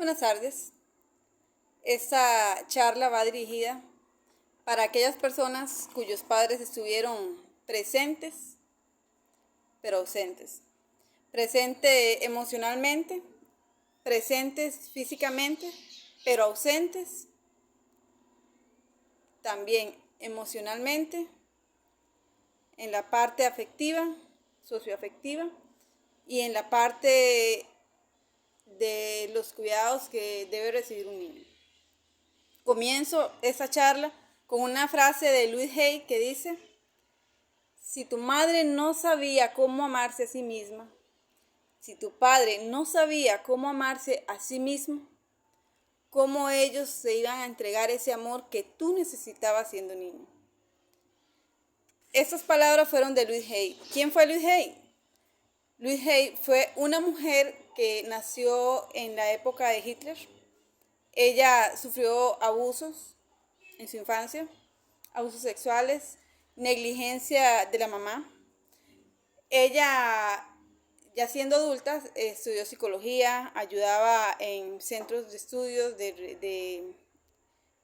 Buenas tardes. Esta charla va dirigida para aquellas personas cuyos padres estuvieron presentes, pero ausentes. Presentes emocionalmente, presentes físicamente, pero ausentes también emocionalmente, en la parte afectiva, socioafectiva y en la parte de los cuidados que debe recibir un niño. Comienzo esta charla con una frase de Louise Hay que dice: si tu madre no sabía cómo amarse a sí misma, si tu padre no sabía cómo amarse a sí mismo, ¿cómo ellos se iban a entregar ese amor que tú necesitabas siendo niño? Estas palabras fueron de Louise Hay. ¿Quién fue Louise Hay? Louise Hay fue una mujer que nació en la época de Hitler. Ella sufrió abusos en su infancia, abusos sexuales, negligencia de la mamá. Ella, ya siendo adulta, estudió psicología, ayudaba en centros de estudios de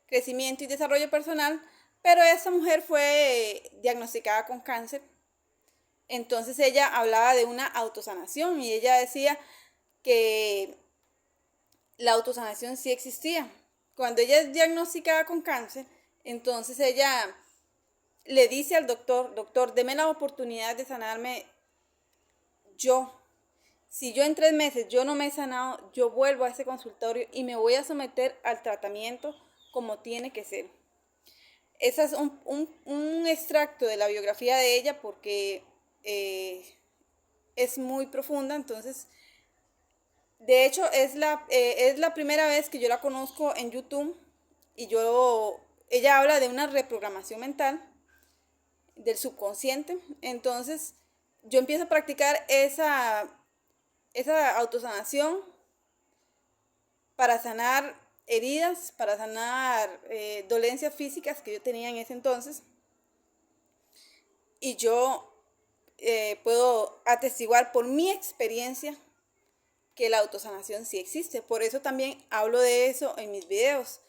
crecimiento y desarrollo personal, pero esa mujer fue diagnosticada con cáncer. Entonces ella hablaba de una autosanación y ella decía que la autosanación sí existía. Cuando ella es diagnosticada con cáncer, entonces ella le dice al doctor: doctor, deme la oportunidad de sanarme yo. Si yo en 3 meses yo no me he sanado, yo vuelvo a ese consultorio y me voy a someter al tratamiento como tiene que ser. Ese es un extracto de la biografía de ella porque es muy profunda. Entonces, de hecho, es la primera vez que yo la conozco en YouTube y ella habla de una reprogramación mental del subconsciente. Entonces, yo empiezo a practicar esa autosanación para sanar heridas, para sanar dolencias físicas que yo tenía en ese entonces. Y yo puedo atestiguar por mi experiencia que la autosanación sí existe. Por eso también hablo de eso en mis videos.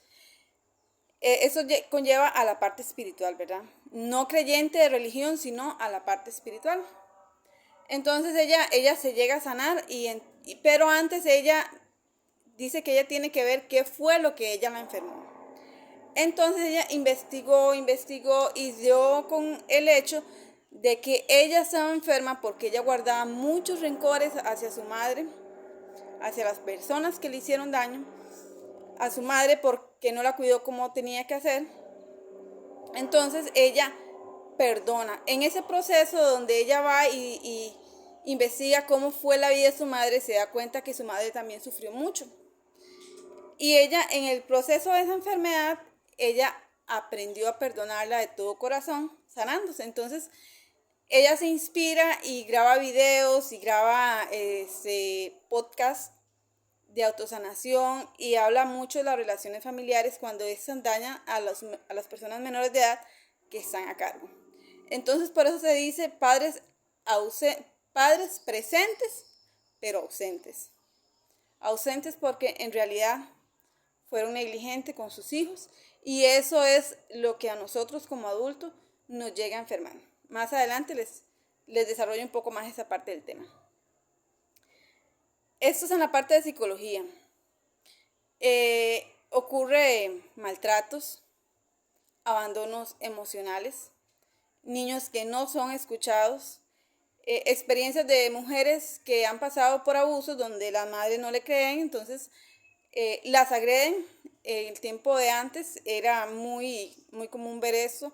Eso conlleva a la parte espiritual, ¿verdad? No creyente de religión, sino a la parte espiritual. Entonces ella se llega a sanar, pero antes ella dice que ella tiene que ver qué fue lo que ella la enfermó. Entonces ella investigó y dio con el hecho de que ella estaba enferma porque ella guardaba muchos rencores hacia su madre, hacia las personas que le hicieron daño, a su madre porque no la cuidó como tenía que hacer. Entonces ella perdona. En ese proceso donde ella va y investiga cómo fue la vida de su madre, se da cuenta que su madre también sufrió mucho. Y ella, en el proceso de esa enfermedad, ella aprendió a perdonarla de todo corazón, sanándose. Entonces ella se inspira y graba videos y graba podcast de autosanación y habla mucho de las relaciones familiares cuando estas dañan a las personas menores de edad que están a cargo. Entonces, por eso se dice padres presentes, pero ausentes. Ausentes porque en realidad fueron negligentes con sus hijos, y eso es lo que a nosotros como adultos nos llega a enfermar. Más adelante les desarrollo un poco más esa parte del tema. Esto es en la parte de psicología. Ocurre maltratos, abandonos emocionales, niños que no son escuchados, experiencias de mujeres que han pasado por abusos donde las madres no le creen, entonces las agreden. En el tiempo de antes era muy, muy común ver eso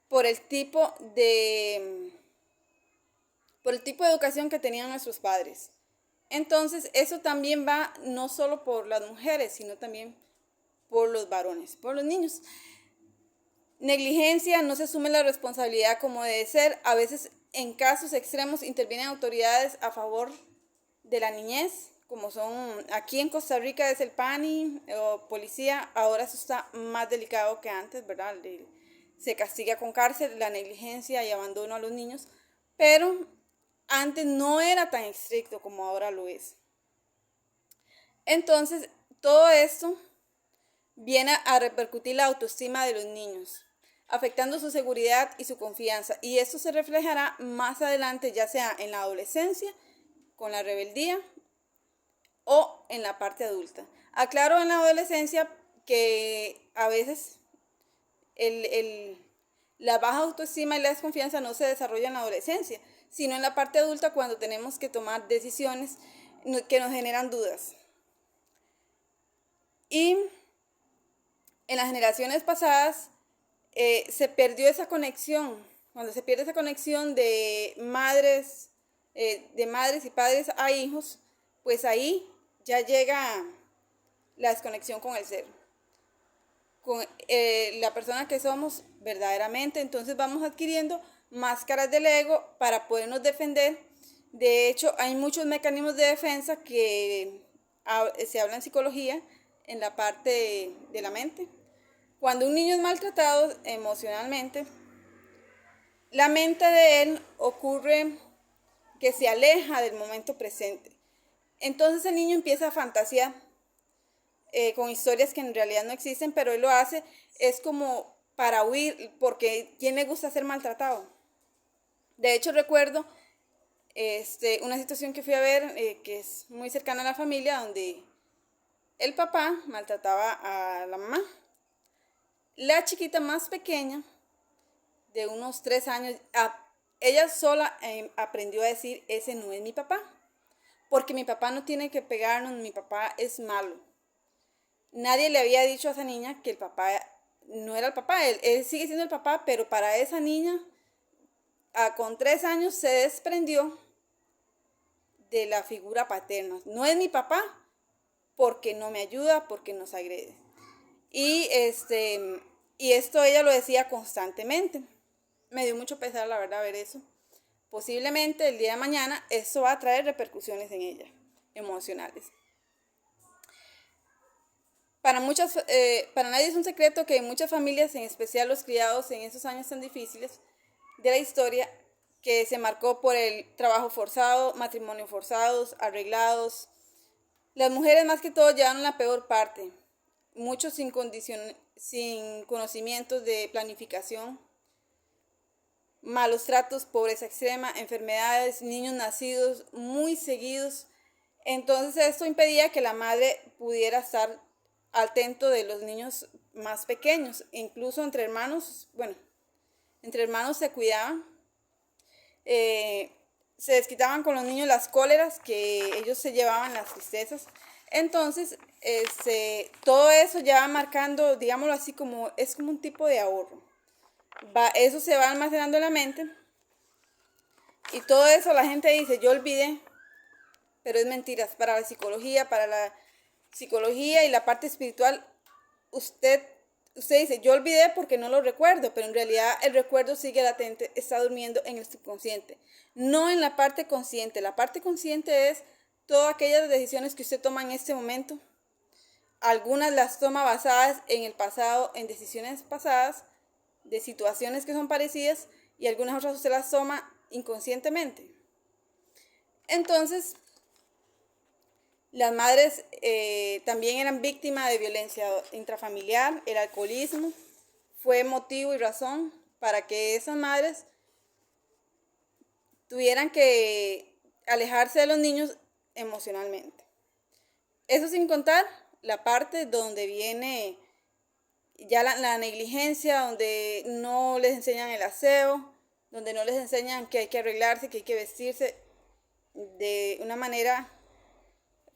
por el tipo de educación que tenían nuestros padres. Entonces, eso también va no solo por las mujeres, sino también por los varones, por los niños. Negligencia, no se asume la responsabilidad como debe ser. A veces, en casos extremos, intervienen autoridades a favor de la niñez, como son aquí en Costa Rica es el PANI o policía. Ahora eso está más delicado que antes, ¿verdad? Se castiga con cárcel la negligencia y abandono a los niños, pero antes no era tan estricto como ahora lo es. Entonces, todo esto viene a repercutir la autoestima de los niños, afectando su seguridad y su confianza. Y esto se reflejará más adelante, ya sea en la adolescencia, con la rebeldía o en la parte adulta. Aclaro en la adolescencia que a veces la baja autoestima y la desconfianza no se desarrolla en la adolescencia, sino en la parte adulta cuando tenemos que tomar decisiones que nos generan dudas. Y en las generaciones pasadas se perdió esa conexión. Cuando se pierde esa conexión de madres y padres a hijos, pues ahí ya llega la desconexión con el ser, con la persona que somos verdaderamente. Entonces vamos adquiriendo máscaras del ego para podernos defender. De hecho, hay muchos mecanismos de defensa que se habla en psicología, en la parte de la mente. Cuando un niño es maltratado emocionalmente, la mente de él ocurre que se aleja del momento presente. Entonces el niño empieza a fantasear con historias que en realidad no existen, pero él lo hace, es como para huir, porque ¿quién le gusta ser maltratado? De hecho, recuerdo una situación que fui a ver, que es muy cercana a la familia, donde el papá maltrataba a la mamá. La chiquita más pequeña, de unos 3 años, ella sola aprendió a decir, ese no es mi papá, porque mi papá no tiene que pegarnos, mi papá es malo. Nadie le había dicho a esa niña que el papá no era el papá, él sigue siendo el papá, pero para esa niña, con 3 años, se desprendió de la figura paterna. No es mi papá porque no me ayuda, porque nos agrede. Y esto ella lo decía constantemente. Me dio mucho pesar, la verdad, ver eso. Posiblemente el día de mañana eso va a traer repercusiones en ella, emocionales. Para nadie es un secreto que en muchas familias, en especial los criados en esos años tan difíciles de la historia, que se marcó por el trabajo forzado, matrimonios forzados, arreglados, las mujeres más que todo llevaron la peor parte, muchos sin conocimientos de planificación, malos tratos, pobreza extrema, enfermedades, niños nacidos muy seguidos. Entonces esto impedía que la madre pudiera estar atento de los niños más pequeños. Incluso entre hermanos se cuidaban. Se desquitaban con los niños las cóleras que ellos se llevaban, las tristezas. Entonces todo eso ya va marcando, digámoslo así, es como un tipo de ahorro. Eso se va almacenando en la mente, y todo eso la gente dice, yo olvidé, pero es mentira. Para la psicología y la parte espiritual, usted dice, yo olvidé porque no lo recuerdo, pero en realidad el recuerdo sigue latente, está durmiendo en el subconsciente, no en la parte consciente. La parte consciente es todas aquellas decisiones que usted toma en este momento. Algunas las toma basadas en el pasado, en decisiones pasadas, de situaciones que son parecidas, y algunas otras usted las toma inconscientemente. Entonces, las madres también eran víctimas de violencia intrafamiliar. El alcoholismo fue motivo y razón para que esas madres tuvieran que alejarse de los niños emocionalmente. Eso sin contar la parte donde viene ya la negligencia, donde no les enseñan el aseo, donde no les enseñan que hay que arreglarse, que hay que vestirse de una manera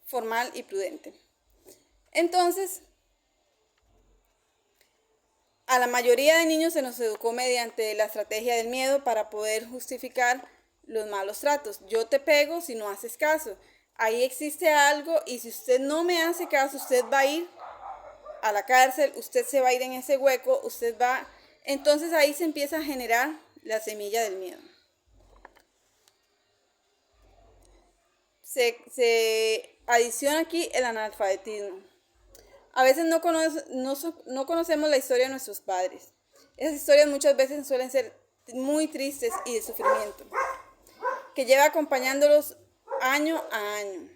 formal y prudente. Entonces, a la mayoría de niños se nos educó mediante la estrategia del miedo para poder justificar los malos tratos. Yo te pego si no haces caso. Ahí existe algo, y si usted no me hace caso, usted va a ir a la cárcel, usted se va a ir en ese hueco, entonces ahí se empieza a generar la semilla del miedo. Se adiciona aquí el analfabetismo. A veces no conocemos la historia de nuestros padres. Esas historias muchas veces suelen ser muy tristes y de sufrimiento, que lleva acompañándolos año a año.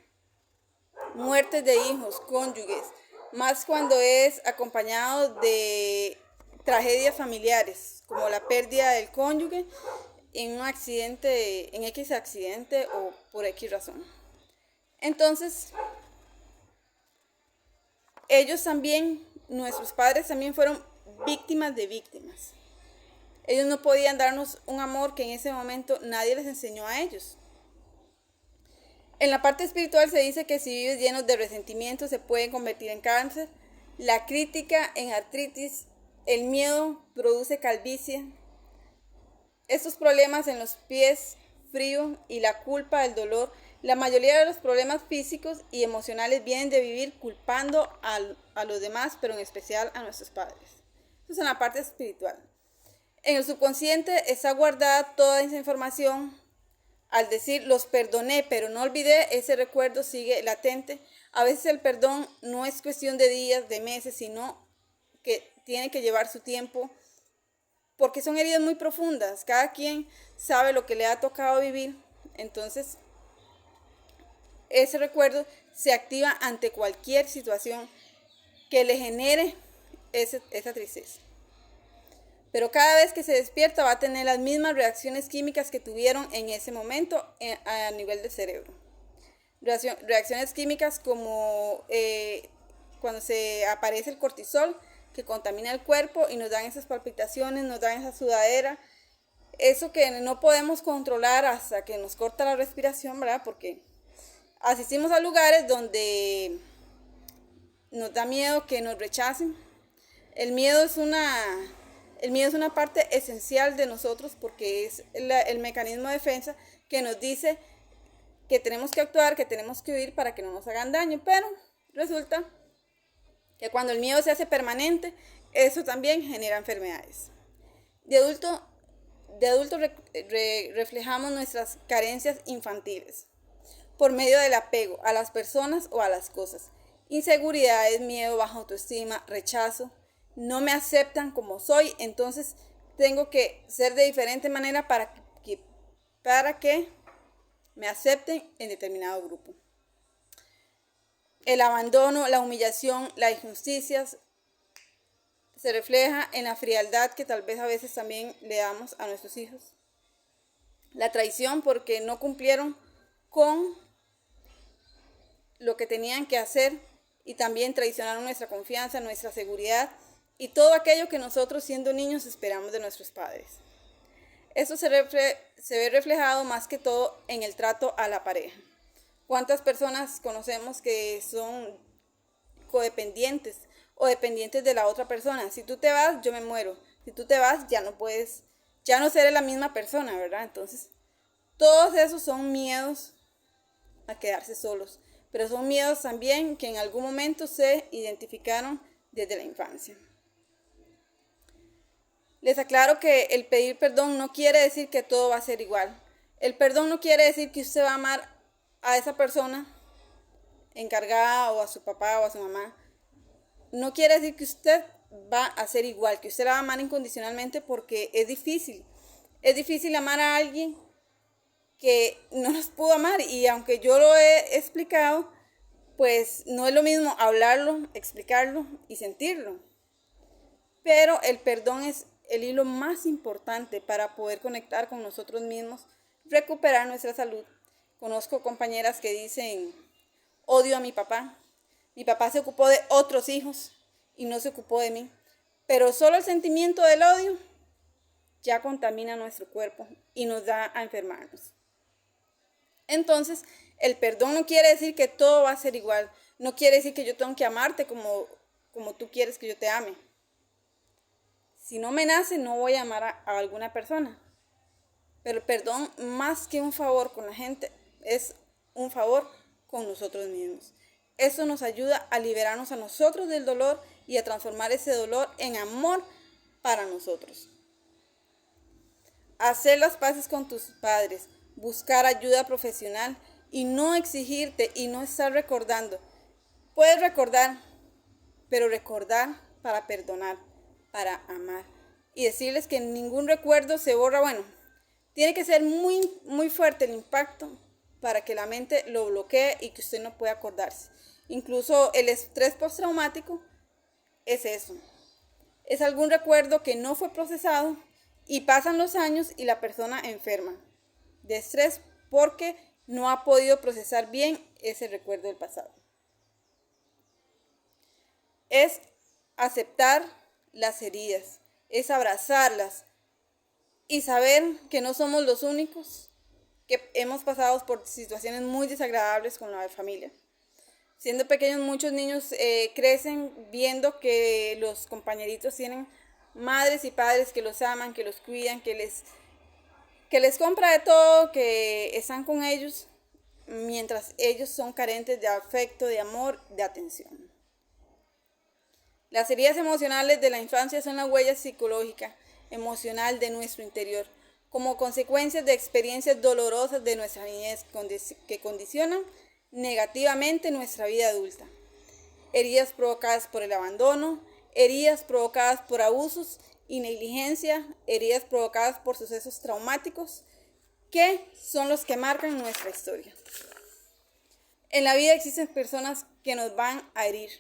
muertes de hijos, cónyuges, más cuando es acompañado de tragedias familiares, como la pérdida del cónyuge en un accidente, en X accidente o por X razón. Entonces, ellos también, nuestros padres también fueron víctimas de víctimas. Ellos no podían darnos un amor que en ese momento nadie les enseñó a ellos. En la parte espiritual se dice que si vives lleno de resentimiento se puede convertir en cáncer, la crítica en artritis, el miedo produce calvicie, estos problemas en los pies, frío y la culpa, el dolor. La mayoría de los problemas físicos y emocionales vienen de vivir culpando a los demás, pero en especial a nuestros padres. Eso es en la parte espiritual. En el subconsciente está guardada toda esa información. Al decir los perdoné, pero no olvidé, ese recuerdo sigue latente. A veces el perdón no es cuestión de días, de meses, sino que tiene que llevar su tiempo, porque son heridas muy profundas. Cada quien sabe lo que le ha tocado vivir. Entonces, ese recuerdo se activa ante cualquier situación que le genere esa tristeza. Pero cada vez que se despierta va a tener las mismas reacciones químicas que tuvieron en ese momento a nivel del cerebro. Reacciones químicas como cuando se aparece el cortisol, que contamina el cuerpo y nos dan esas palpitaciones, nos dan esa sudadera. Eso que no podemos controlar hasta que nos corta la respiración, ¿verdad? Porque asistimos a lugares donde nos da miedo que nos rechacen. El miedo es una parte esencial de nosotros porque es el mecanismo de defensa que nos dice que tenemos que actuar, que tenemos que huir para que no nos hagan daño. Pero resulta que cuando el miedo se hace permanente, eso también genera enfermedades. De adulto reflejamos nuestras carencias infantiles por medio del apego a las personas o a las cosas. Inseguridades, miedo, baja autoestima, rechazo. No me aceptan como soy, entonces tengo que ser de diferente manera para que me acepten en determinado grupo. El abandono, la humillación, las injusticias se refleja en la frialdad que tal vez a veces también le damos a nuestros hijos. La traición porque no cumplieron con lo que tenían que hacer y también traicionaron nuestra confianza, nuestra seguridad y todo aquello que nosotros siendo niños esperamos de nuestros padres. Eso se ve reflejado más que todo en el trato a la pareja. ¿Cuántas personas conocemos que son codependientes o dependientes de la otra persona? Si tú te vas, yo me muero. Si tú te vas, ya no seré la misma persona, ¿verdad? Entonces, todos esos son miedos a quedarse solos, pero son miedos también que en algún momento se identificaron desde la infancia. Les aclaro que el pedir perdón no quiere decir que todo va a ser igual. El perdón no quiere decir que usted va a amar a esa persona encargada o a su papá o a su mamá. No quiere decir que usted va a ser igual, que usted la va a amar incondicionalmente, porque es difícil. Es difícil amar a alguien que no nos pudo amar, y aunque yo lo he explicado, pues no es lo mismo hablarlo, explicarlo y sentirlo. Pero el perdón es el hilo más importante para poder conectar con nosotros mismos, recuperar nuestra salud. Conozco compañeras que dicen, odio a mi papá se ocupó de otros hijos y no se ocupó de mí. Pero solo el sentimiento del odio ya contamina nuestro cuerpo y nos da a enfermarnos. Entonces, el perdón no quiere decir que todo va a ser igual. No quiere decir que yo tengo que amarte como tú quieres que yo te ame. Si no me nace, no voy a amar a alguna persona. Pero el perdón, más que un favor con la gente, es un favor con nosotros mismos. Eso nos ayuda a liberarnos a nosotros del dolor y a transformar ese dolor en amor para nosotros. Hacer las paces con tus padres, buscar ayuda profesional y no exigirte y no estar recordando. Puedes recordar, pero recordar para perdonar, para amar. Y decirles que ningún recuerdo se borra. Bueno, tiene que ser muy, muy fuerte el impacto para que la mente lo bloquee y que usted no pueda acordarse. Incluso el estrés postraumático es eso. Es algún recuerdo que no fue procesado y pasan los años y la persona enferma de estrés porque no ha podido procesar bien ese recuerdo del pasado. Es aceptar las heridas, es abrazarlas y saber que no somos los únicos que hemos pasado por situaciones muy desagradables con la familia. Siendo pequeños, muchos niños crecen viendo que los compañeritos tienen madres y padres que los aman, que los cuidan, que les compra de todo, que están con ellos, mientras ellos son carentes de afecto, de amor, de atención. Las heridas emocionales de la infancia son la huella psicológica, emocional de nuestro interior, como consecuencias de experiencias dolorosas de nuestra niñez que condicionan negativamente nuestra vida adulta. Heridas provocadas por el abandono, heridas provocadas por abusos y negligencia, heridas provocadas por sucesos traumáticos, que son los que marcan nuestra historia. En la vida existen personas que nos van a herir,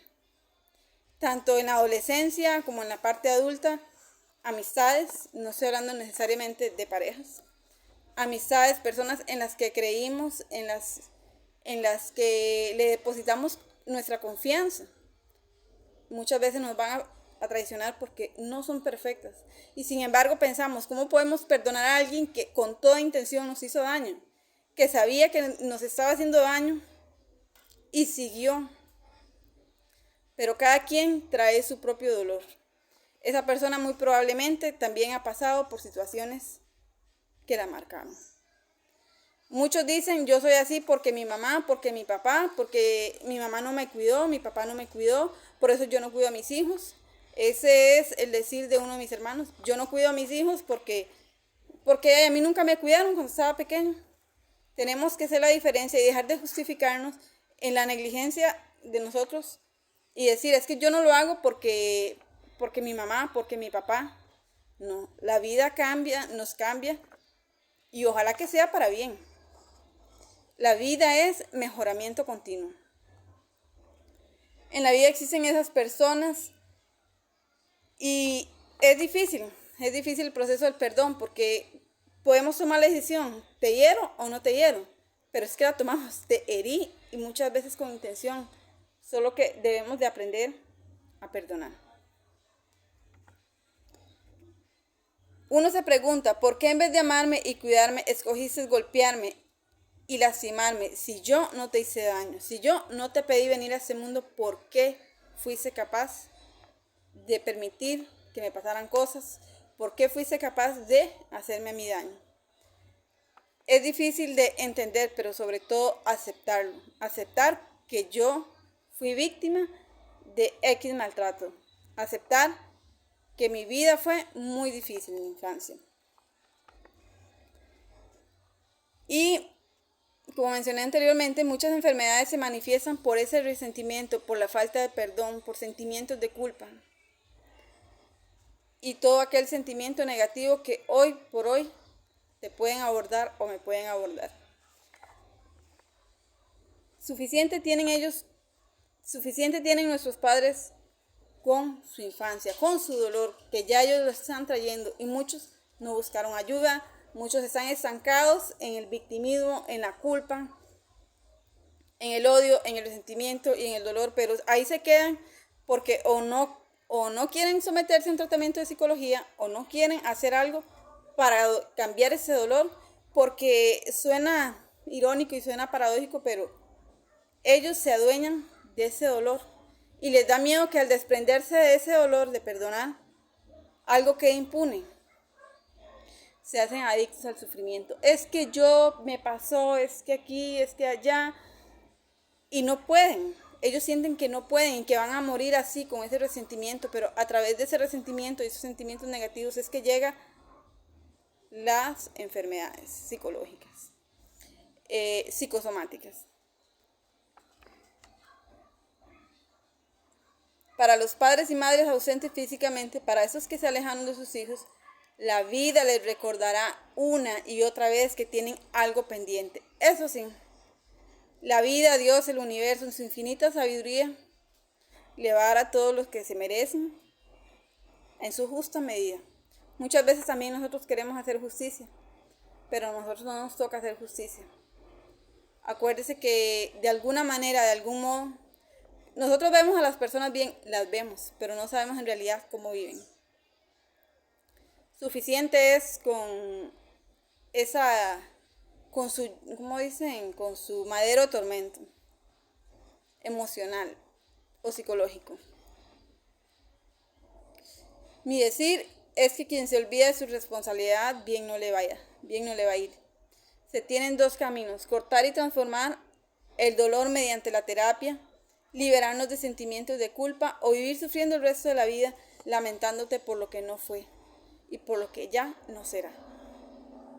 tanto en la adolescencia como en la parte adulta. Amistades, no estoy hablando necesariamente de parejas, amistades, personas en las que creímos, en las que le depositamos nuestra confianza. Muchas veces nos van a traicionar porque no son perfectas. Y sin embargo pensamos, ¿cómo podemos perdonar a alguien que con toda intención nos hizo daño? Que sabía que nos estaba haciendo daño y siguió. Pero cada quien trae su propio dolor. Esa persona muy probablemente también ha pasado por situaciones que la marcaron. Muchos dicen, yo soy así porque mi mamá, porque mi papá, porque mi mamá no me cuidó, mi papá no me cuidó, por eso yo no cuido a mis hijos. Ese es el decir de uno de mis hermanos. Yo no cuido a mis hijos porque a mí nunca me cuidaron cuando estaba pequeño. Tenemos que hacer la diferencia y dejar de justificarnos en la negligencia de nosotros y decir, es que yo no lo hago porque mi mamá, porque mi papá. No, la vida cambia, nos cambia y ojalá que sea para bien. La vida es mejoramiento continuo. En la vida existen esas personas y es difícil el proceso del perdón porque podemos tomar la decisión, te hiero o no te hiero, pero es que la tomamos, te herí y muchas veces con intención, solo que debemos de aprender a perdonar. Uno se pregunta, ¿por qué en vez de amarme y cuidarme, escogiste golpearme y lastimarme? Si yo no te hice daño, si yo no te pedí venir a este mundo, ¿por qué fuiste capaz de permitir que me pasaran cosas? ¿Por qué fuiste capaz de hacerme a mí daño? Es difícil de entender, pero sobre todo aceptarlo. Aceptar que yo fui víctima de X maltrato. Aceptar que mi vida fue muy difícil en mi infancia. Y como mencioné anteriormente, muchas enfermedades se manifiestan por ese resentimiento, por la falta de perdón, por sentimientos de culpa. Y todo aquel sentimiento negativo que hoy por hoy te pueden abordar o me pueden abordar. Suficiente tienen nuestros padres con su infancia, con su dolor, que ya ellos lo están trayendo y muchos no buscaron ayuda, muchos están estancados en el victimismo, en la culpa, en el odio, en el resentimiento y en el dolor, pero ahí se quedan porque o no quieren someterse a un tratamiento de psicología o no quieren hacer algo para cambiar ese dolor, porque suena irónico y suena paradójico, pero ellos se adueñan de ese dolor y les da miedo que al desprenderse de ese dolor, de perdonar, algo quede impune. Se hacen adictos al sufrimiento. Es que yo me pasó, es que aquí, es que allá, y no pueden. Ellos sienten que no pueden y que van a morir así con ese resentimiento, pero a través de ese resentimiento y esos sentimientos negativos es que llegan las enfermedades psicológicas, psicosomáticas. Para los padres y madres ausentes físicamente, para esos que se alejaron de sus hijos, la vida les recordará una y otra vez que tienen algo pendiente. Eso sí, La vida, Dios, el universo, en su infinita sabiduría, le va a dar a todos los que se merecen en su justa medida. Muchas veces también nosotros queremos hacer justicia, pero a nosotros no nos toca hacer justicia. Acuérdese que de alguna manera, de algún modo, nosotros vemos a las personas bien, las vemos, pero no sabemos en realidad cómo viven. Suficiente es con esa, con su, ¿cómo dicen? Con su madero tormento emocional o psicológico. Mi decir es que quien se olvida de su responsabilidad, bien no le vaya, bien no le va a ir. Se tienen dos caminos: cortar y transformar el dolor mediante la terapia, liberarnos de sentimientos de culpa, o vivir sufriendo el resto de la vida lamentándote por lo que no fue y por lo que ya no será.